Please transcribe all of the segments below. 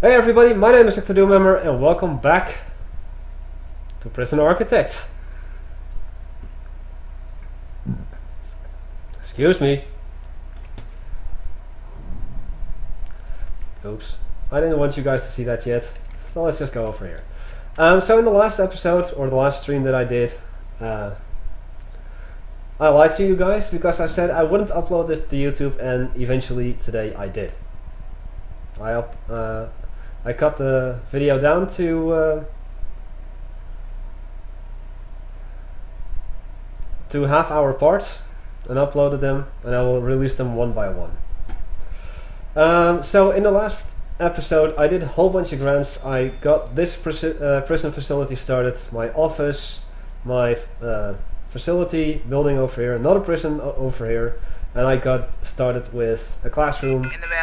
Hey everybody, my name is Hecthor Doomhammer and welcome back to Prison Architect. Excuse me. Oops, I didn't want you guys to see that yet, so let's just go over here. So in the last episode, or the last stream that I did, I lied to you guys because I said I wouldn't upload this to YouTube, and eventually today I did. I cut the video down to half-hour parts and uploaded them, and I will release them one by one. So in the last episode I did a whole bunch of grants. I got this prison facility started, my office, my facility building over here, another prison over here, and I got started with a classroom. In the building.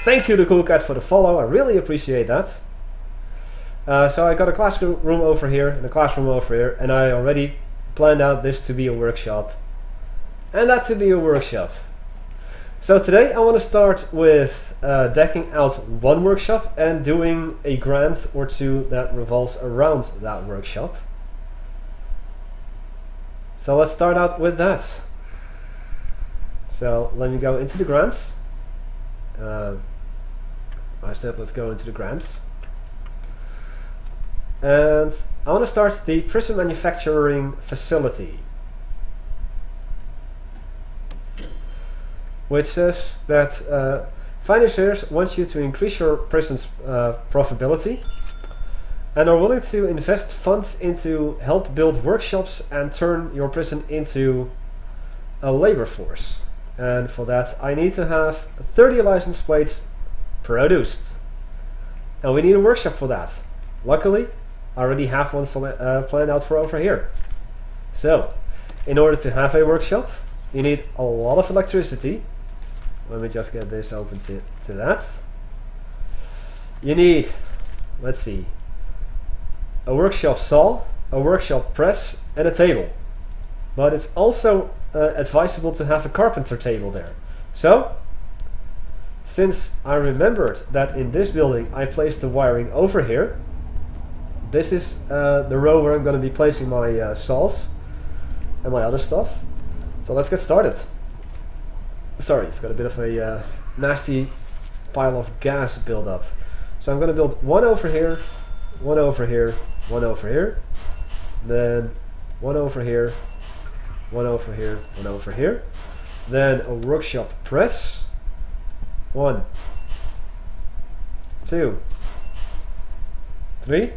Thank you to Cool Cat for the follow, I really appreciate that. So I got a classroom over here and a classroom over here, and I already planned out this to be a workshop and that to be a workshop. So today I want to start with decking out one workshop and doing a grant or two that revolves around that workshop. So let's start out with that. So let me go into the grants. I said let's go into the grants. And I want to start the prison manufacturing facility, which says that financiers want you to increase your prison's profitability and are willing to invest funds into help build workshops and turn your prison into a labor force. And for that I need to have 30 license plates produced, and we need a workshop for that. Luckily I already have one planned out for over here. So in order to have a workshop you need a lot of electricity. Let me just get this open to that. You need, let's see, a workshop saw, a workshop press, and a table. But it's also advisable to have a carpenter table there. So, since I remembered that in this building I placed the wiring over here, this is the row where I'm going to be placing my saws and my other stuff. So let's get started. Sorry, I've got a bit of a nasty pile of gas build-up. So I'm going to build one over here, one over here, one over here, then one over here, one over here, one over here, then a workshop press, 1, 2, 3,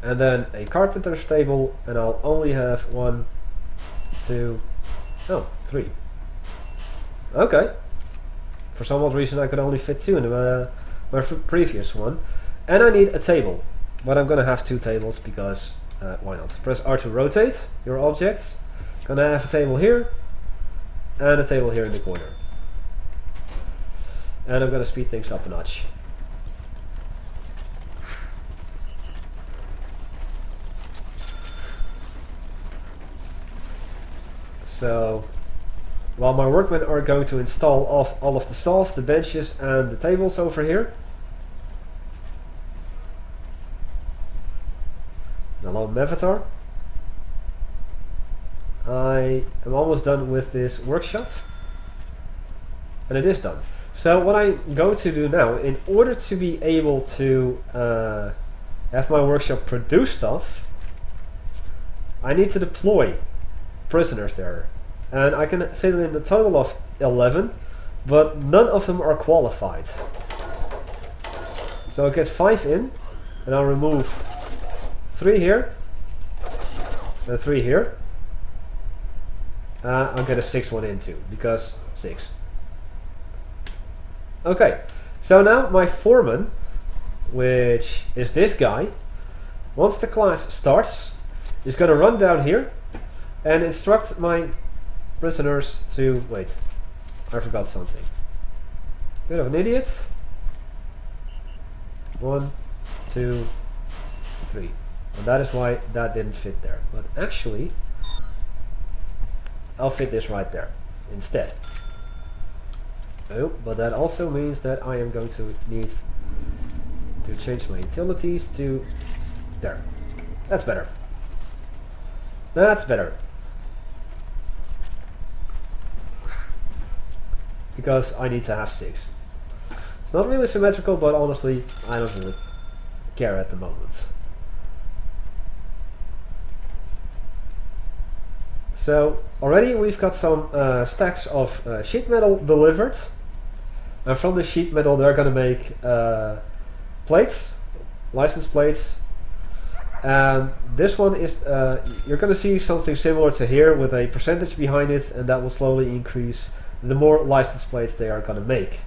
and then a carpenter's table, and I'll only have 1, 2, 3. Okay. For some odd reason I could only fit 2 in my previous one. And I need a table, but I'm gonna have 2 tables because why not? Press R to rotate your objects. Gonna have a table here and a table here in the corner. And I'm gonna speed things up a notch. So while my workmen are going to install all of the saws, the benches and the tables over here. Hello Hecthor. I am almost done with this workshop, and it is done. So what I'm going to do now, in order to be able to have my workshop produce stuff, I need to deploy prisoners there, and I can fit in a total of 11, but none of them are qualified. So I'll get 5 in, and I'll remove 3 here and 3 here. I'll get a 6th one in too, because 6. Okay, so now my foreman, which is this guy, once the class starts, is going to run down here and instruct my prisoners to... Wait, I forgot something. Bit of an idiot. 1, 2, 3. And that is why that didn't fit there. But actually, I'll fit this right there instead. Oh, but that also means that I am going to need to change my utilities to there. That's better. That's better. Because I need to have 6. It's not really symmetrical, but honestly, I don't really care at the moment. So already we've got some stacks of sheet metal delivered. And from the sheet metal they're going to make plates, license plates. And this one is, you're going to see something similar to here with a percentage behind it, and that will slowly increase the more license plates they are going to make.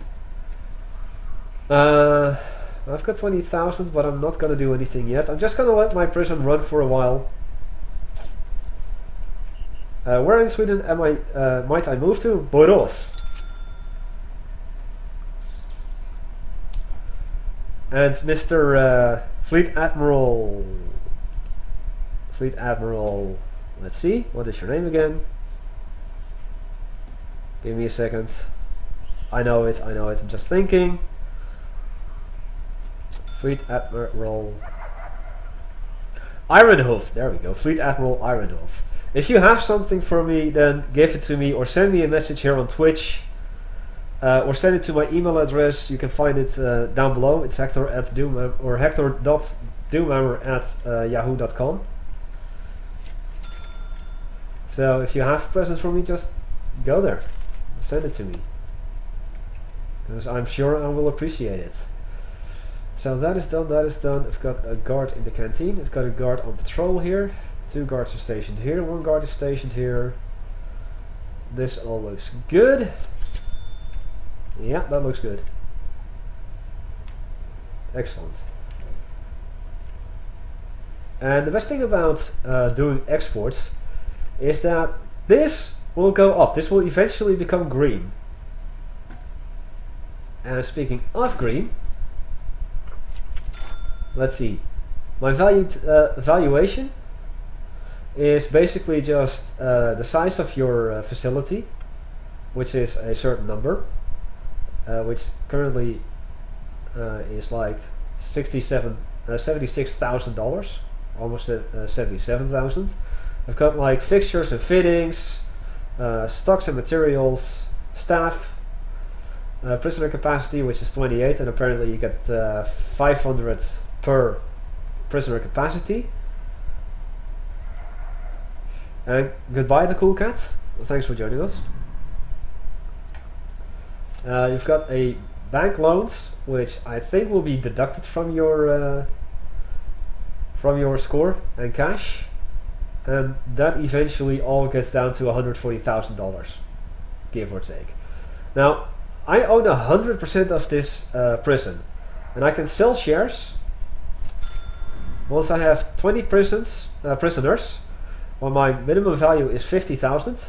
I've got 20,000, but I'm not going to do anything yet. I'm just going to let my prison run for a while. Where in Sweden might I move to? Borås. And Mr. Fleet Admiral, let's see, what is your name again? Give me a second. I know it, I'm just thinking. Fleet Admiral Ironhoof, there we go, Fleet Admiral Ironhoof. If you have something for me, then give it to me, or send me a message here on Twitch, or send it to my email address. You can find it down below. It's Hecthor at Doomhammer, or hecthor.doomhammer@yahoo.com. So if you have a present for me, just go there, send it to me, because I'm sure I will appreciate it. So that is done, I've got a guard in the canteen, I've got a guard on patrol here. 2 guards are stationed here, 1 guard is stationed here. This all looks good. Yeah, that looks good. Excellent. And the best thing about doing exports is that this will go up. This will eventually become green. And speaking of green, let's see. My valuation is basically just the size of your facility, which is a certain number, which currently is like $76,000, almost $77,000. I've got like fixtures and fittings, stocks and materials, staff, prisoner capacity, which is 28, and apparently you get 500 per prisoner capacity. And goodbye, the cool cat. Thanks for joining us. You've got a bank loans, which I think will be deducted from your score and cash, and that eventually all gets down to $140,000, give or take. Now, I own 100% of this prison, and I can sell shares once I have 20 prisoners. Well, my minimum value is 50,000.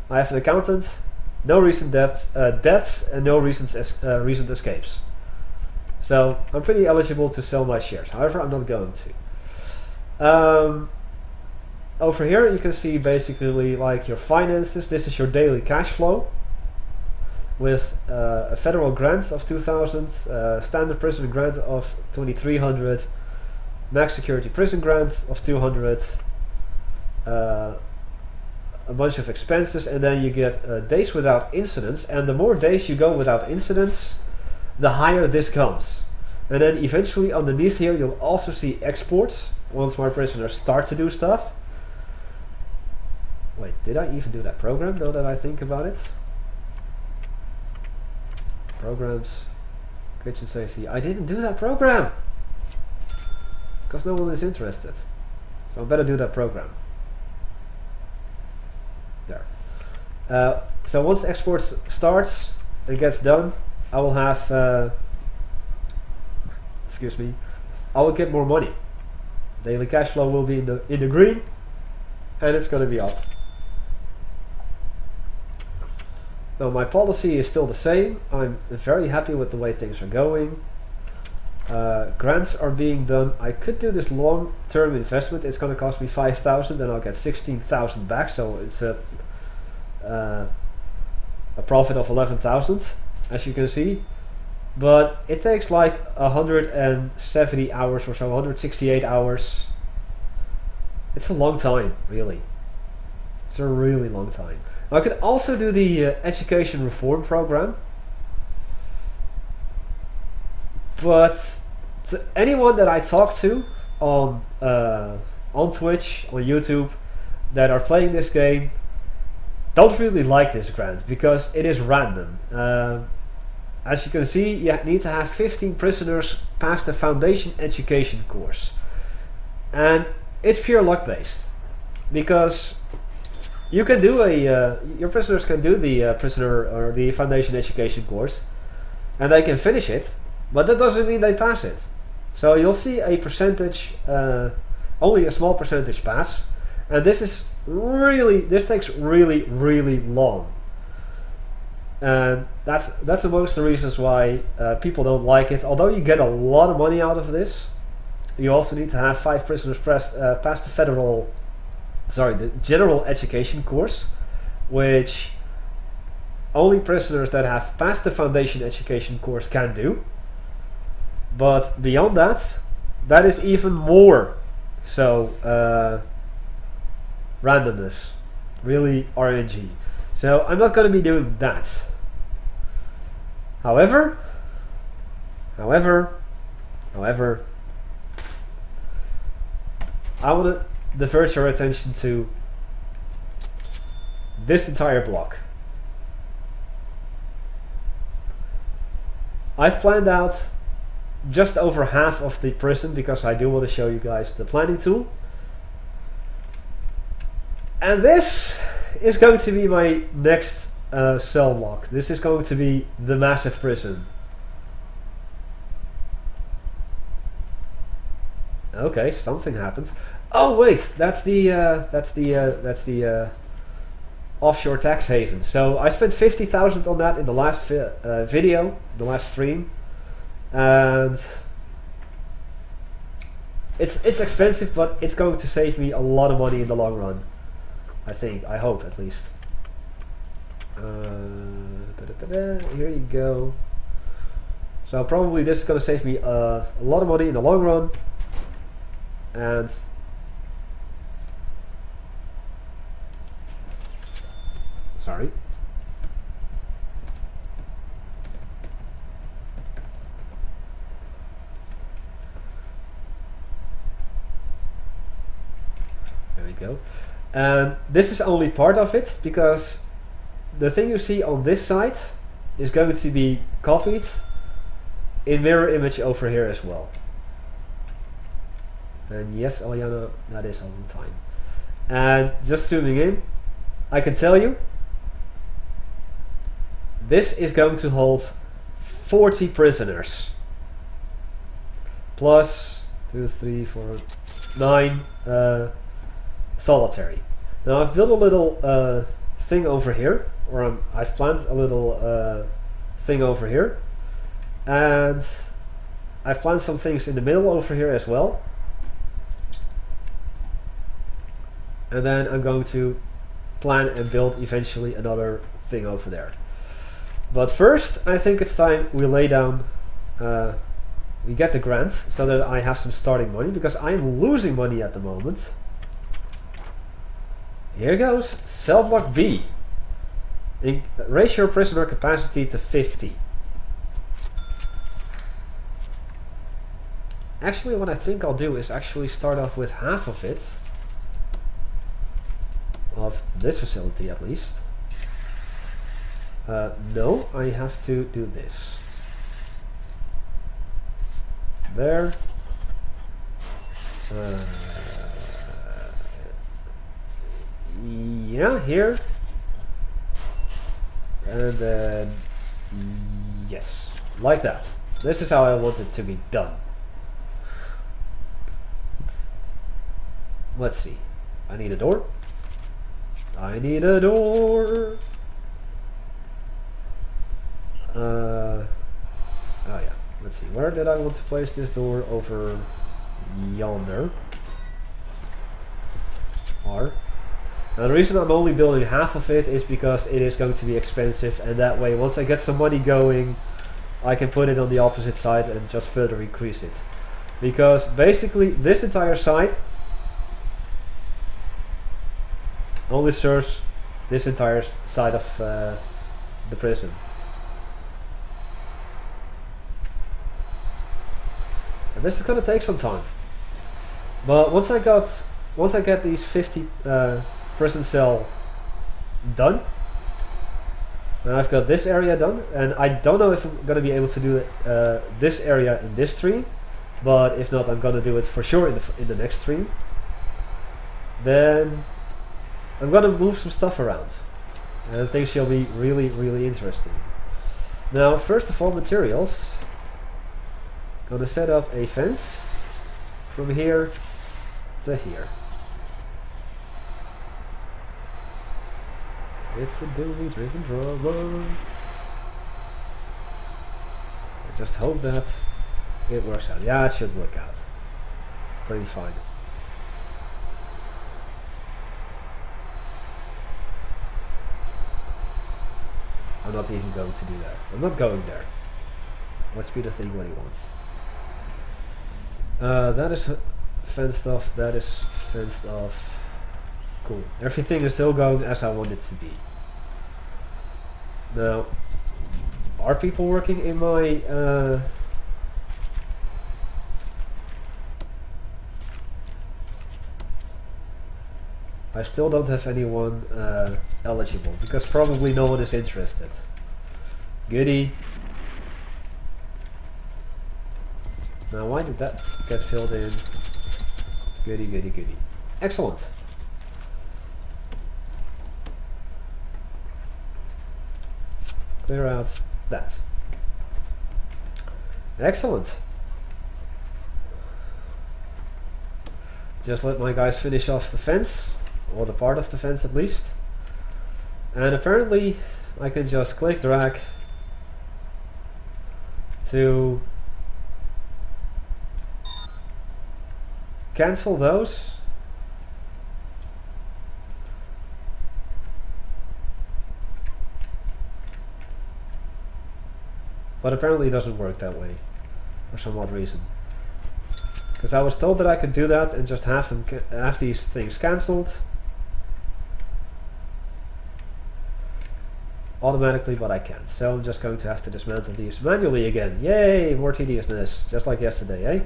I have an accountant, no recent deaths, and no recent escapes. So I'm pretty eligible to sell my shares. However, I'm not going to. Over here you can see basically like your finances. This is your daily cash flow with a federal grant of 2,000, standard prison grant of 2,300, max security prison grant of 200, a bunch of expenses, and then you get days without incidents, and the more days you go without incidents, the higher this comes. And then eventually underneath here you'll also see exports once my prisoners start to do stuff. Wait, did I even do that program now that I think about it? Programs, kitchen safety. I didn't do that program because no one is interested, so I better do that program. There. So once exports starts and gets done, I will have excuse me, I will get more money. Daily cash flow will be in the green, and it's going to be up. Now my policy is still the same. I'm very happy with the way things are going. Grants are being done. I could do this long-term investment. It's going to cost me 5,000 and I'll get 16,000 back, so it's a a profit of 11,000, as you can see. But it takes like 170 hours or so, 168 hours. It's a long time, really. It's a really long time. I could also do the education reform program. But to anyone that I talk to on Twitch, on YouTube, that are playing this game, don't really like this grant because it is random. As you can see, you need to have 15 prisoners pass the foundation education course. And it's pure luck based. Because you can do your prisoners can do the prisoner or the foundation education course. And they can finish it, but that doesn't mean they pass it. So you'll see a percentage, only a small percentage pass. And this takes really long. And that's amongst the reasons why people don't like it. Although you get a lot of money out of this, you also need to have 5 prisoners pass the general education course, which only prisoners that have passed the foundation education course can do. But beyond that, that is even more so randomness, really RNG. So I'm not going to be doing that. However, I want to divert your attention to this entire block. I've planned out just over half of the prison because I do want to show you guys the planning tool. And this is going to be my next cell block. This is going to be the massive prison. Okay, something happened. Oh wait, that's the offshore tax haven. So I spent 50,000 on that in the last video, the last stream, and it's expensive, but it's going to save me a lot of money in the long run. I hope at least. Here you go. So probably this is going to save me a lot of money in the long run. And sorry. There we go. And this is only part of it, because the thing you see on this side is going to be copied in mirror image over here as well. And yes, Aljana, that is all the time. And just zooming in, I can tell you, this is going to hold 40 prisoners. Plus 2, 3, 4, 9 solitary. Now I've built a little thing over here, or I've planned a little thing over here, and I've planned some things in the middle over here as well. And then I'm going to plan and build eventually another thing over there. But first, I think it's time we lay down, we get the grant, so that I have some starting money, because I am losing money at the moment. Here goes, cell block B. Raise your prisoner capacity to 50. Actually, what I think I'll do is actually start off with half of it. Of this facility at least. No, I have to do this. There. Yeah, here. And then, yes, like that. This is how I want it to be done. Let's see. I need a door. I need a door. Oh yeah, let's see. Where did I want to place this door? Over yonder. R. Now the reason I'm only building half of it is because it is going to be expensive, and that way once I get some money going I can put it on the opposite side and just further increase it. Because basically this entire side only serves this entire side of the prison. And this is going to take some time. But once I get these 50 prison cell done, and I've got this area done, and I don't know if I'm going to be able to do this area in this stream, but if not, I'm going to do it for sure in the next stream. Then I'm going to move some stuff around, and things shall be really, really interesting. Now, first of all, materials. Going to set up a fence from here to here. It's a Doomy driven drama. I just hope that it works out. Yeah, it should work out. Pretty fine. I'm not even going to do that. I'm not going there. Let's be the thing what he wants. That is fenced off. That is fenced off. Cool. Everything is still going as I want it to be. Now, are people working in my I still don't have anyone eligible, because probably no one is interested. Goody. Now why did that get filled in? Goody, goody, goody. Excellent. Clear out that. Excellent. Just let my guys finish off the fence, or the part of the fence at least. And apparently I can just click drag to cancel those. But apparently it doesn't work that way for some odd reason. Because I was told that I could do that and just have these things cancelled automatically, but I can't. So I'm just going to have to dismantle these manually again. Yay, more tediousness, just like yesterday, eh?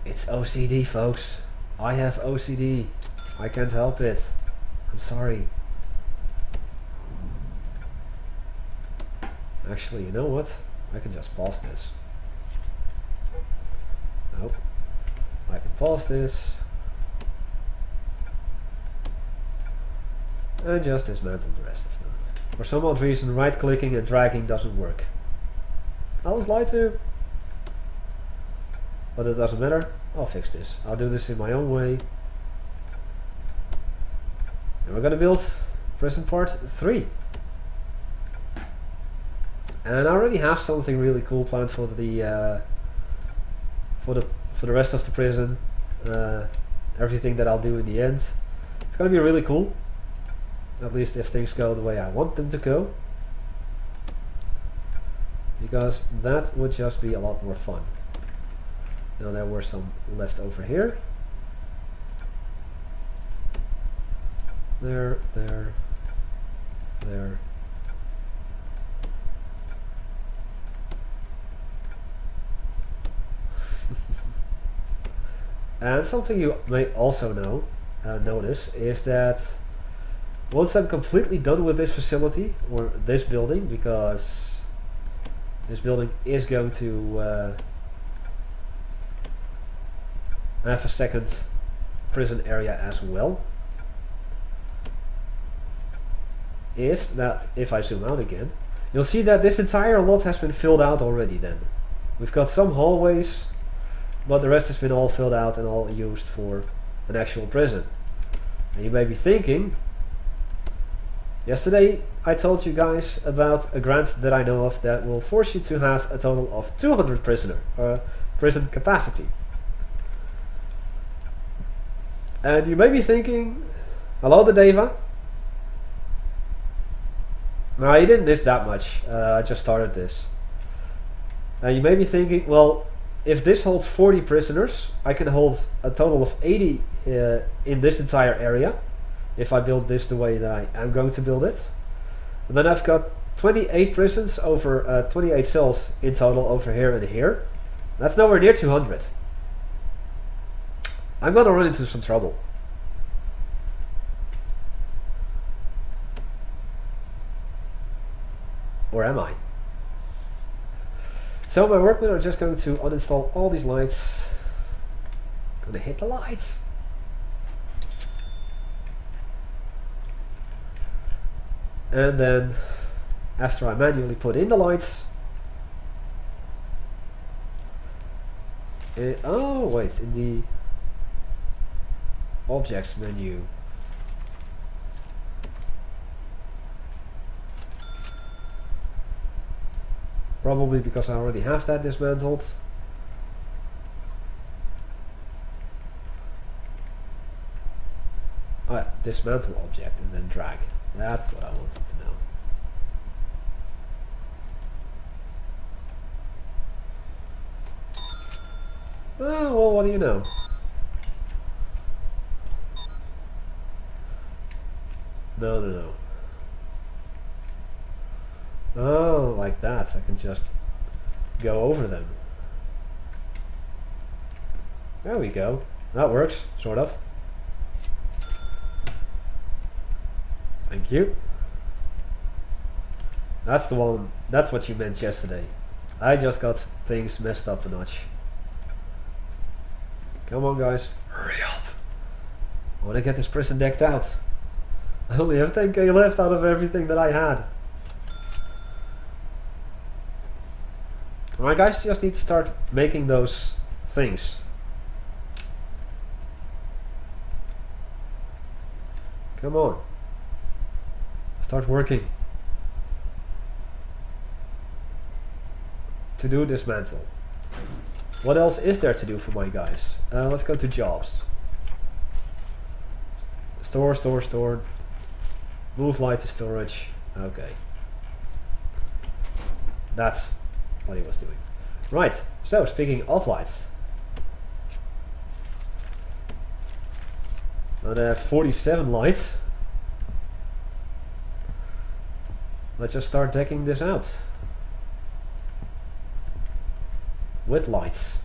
It's OCD, folks. I have OCD. I can't help it. I'm sorry. Actually, you know what? I can just pause this. Nope. I can pause this. And just dismantle the rest of them. For some odd reason, right clicking and dragging doesn't work. I was lied to. But it doesn't matter. I'll fix this. I'll do this in my own way. And we're gonna build prison part 3. And I already have something really cool planned for the rest of the prison. Everything that I'll do in the end. It's gonna be really cool. At least if things go the way I want them to go. Because that would just be a lot more fun. Now there were some left over here. There. And something you may also notice is that once I'm completely done with this facility, or this building, because this building is going to have a second prison area as well, is that if I zoom out again, you'll see that this entire lot has been filled out already then. We've got some hallways, but the rest has been all filled out and all used for an actual prison. And you may be thinking, yesterday I told you guys about a grant that I know of that will force you to have a total of 200 prison capacity. And you may be thinking, hello, the Deva. No, you didn't miss that much. I just started this. And you may be thinking, well, if this holds 40 prisoners, I can hold a total of 80 in this entire area. If I build this the way that I am going to build it. And then I've got 28 prisons over 28 cells in total over here and here. That's nowhere near 200. I'm gonna run into some trouble. Or am I? So my workmen are just going to uninstall all these lights. Gonna hit the lights. And then, after I manually put in the lights... oh wait, in the objects menu. Probably because I already have that dismantled. Oh yeah, dismantle object and then drag. That's what I wanted to know. Oh, well, what do you know? No. Oh, like that. I can just go over them. There we go. That works, sort of. Thank you. That's the one. That's what you meant yesterday. I just got things messed up a notch. Come on, guys. Hurry up. I want to get this prison decked out. I only have 10k left out of everything that I had. Alright, guys, just need to start making those things. Come on. Start working. To do dismantle. What else is there to do for my guys? Let's go to jobs. Store. Move light to storage. Okay. That's what he was doing. Right, so speaking of lights. I have 47 lights. Let's just start decking this out. With lights.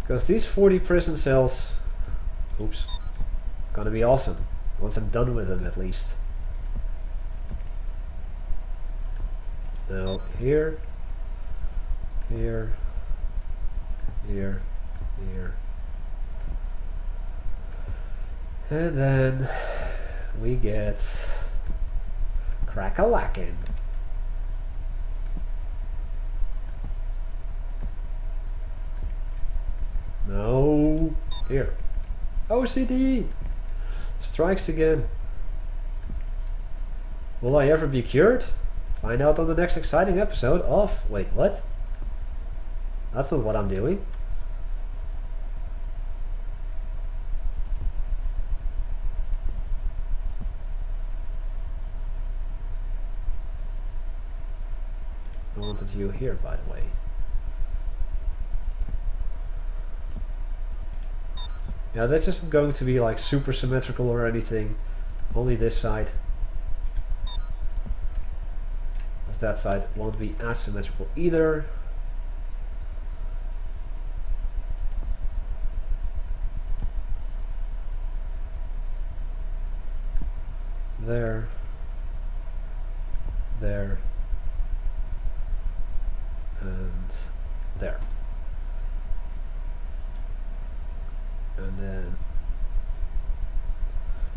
Because these 40 prison cells, oops, gonna be awesome. Once I'm done with them, at least. Now, here. And then we get crack-a-lackin'. No. Here. OCD! Strikes again. Will I ever be cured? Find out on the next exciting episode of... Wait, what? That's not what I'm doing. I wanted you here, by the way. Yeah, this isn't going to be like super symmetrical or anything. Only this side. Because that side won't be as symmetrical either. There. And there. And then,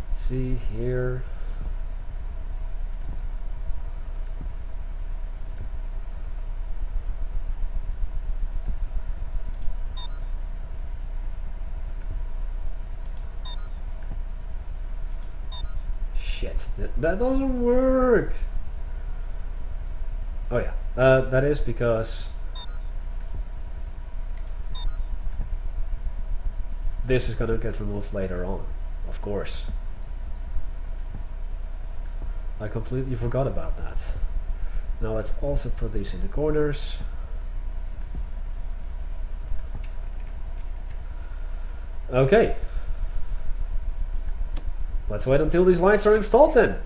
let's see here. Shit, that doesn't work. Oh yeah, that is because this is gonna get removed later on, of course. I completely forgot about that. Now let's also put these in the corners. Okay. Let's wait until these lights are installed then.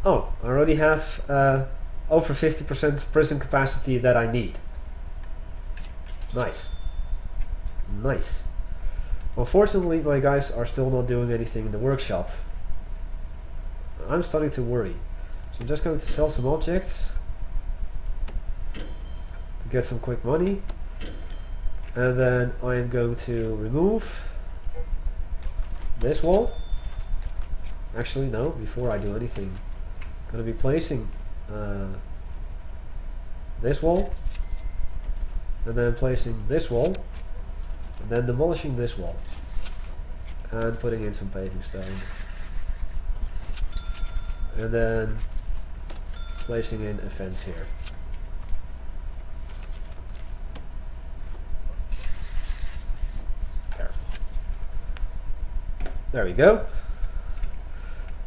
Oh, I already have over 50% prison capacity that I need. Nice. Nice. Unfortunately, my guys are still not doing anything in the workshop. I'm starting to worry. So I'm just going to sell some objects to get some quick money. And then I am going to remove this wall. Actually, no, before I do anything, I'm going to be placing this wall, and then placing this wall, and then demolishing this wall, and putting in some paving stone, and then placing in a fence here. There we go.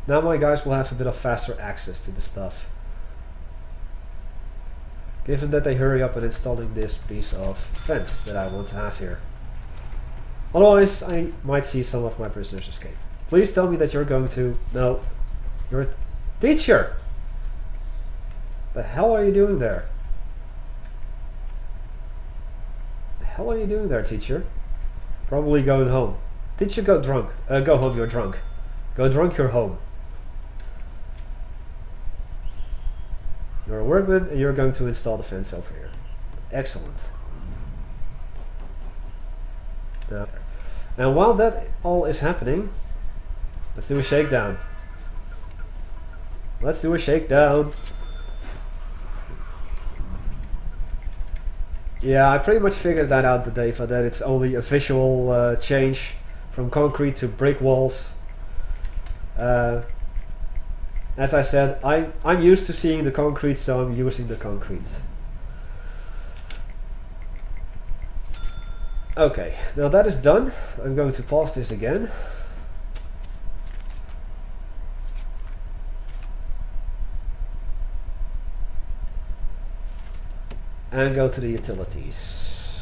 Now my guys will have a bit of faster access to the stuff, given that they hurry up in installing this piece of fence that I want to have here. Otherwise, I might see some of my prisoners escape. Please tell me that you're going to... No. You're a teacher! The hell are you doing there? The hell are you doing there, teacher? Probably going home. Teacher, go drunk. Go home, you're drunk. Go drunk, you're home. You're a workman and you're going to install the fence over here. Excellent. Now while that all is happening, let's do a shakedown. Let's do a shakedown. Yeah, I pretty much figured that out the day, that it's only a visual change from concrete to brick walls. As I said, I'm used to seeing the concrete, so I'm using the concrete. Okay, now that is done. I'm going to pause this again. And go to the utilities.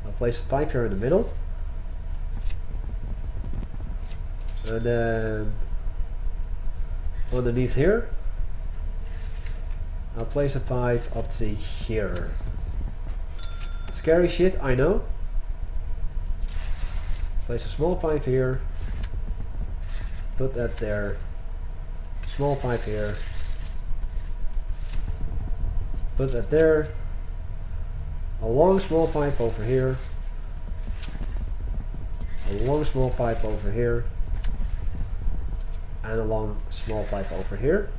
I'll place a pipe here in the middle. And then underneath here, I'll place a pipe up to here. Scary shit, I know. Place a small pipe here. Put that there. Small pipe here. Put that there. A long small pipe over here. A long small pipe over here. And a long small pipe over here.